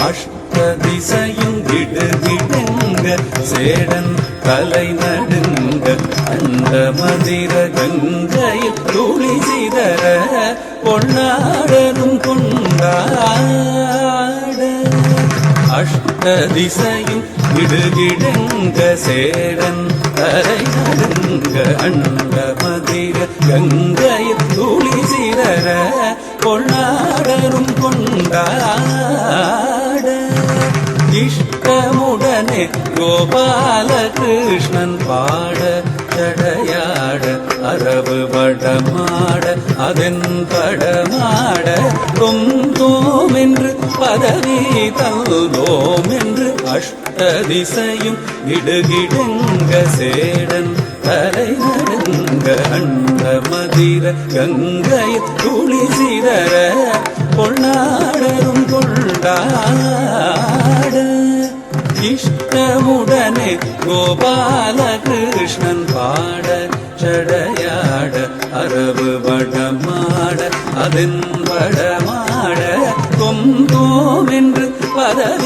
அஷ்ட திசையும் கிடுகிடுங்க சேடன் தலை நடுங்க அண்ட மதிர கங்கையில் துளி சிதற கொண்டாடனும் கொண்டாட அஷ்ட திசையும் கிடுகிடுங்க சேடன் தலை நடுங்க அண்ட மதிர கங்கையில் துளி சிதற கொண்டாடனும் கொண்டாட இஷ்டமுடனே கோபால கிருஷ்ணன் பாட தடையாட அரவு படமாட அதன் படமாட தொந்தோம் என்று பதவி தந்தோம் என்று அஷ்ட திசையும் கிடுகிடுங்க சேடன் தலை நடுங்க அண்ட மதிர கங்கை துளி சிதற கொண்டாடரும் கொண்டாட இஷ்டமுடனே கோபால கிருஷ்ணன் பாட சடையாட அரவு படமாட அதன் படமாட தொந்தோம் என்று பதவி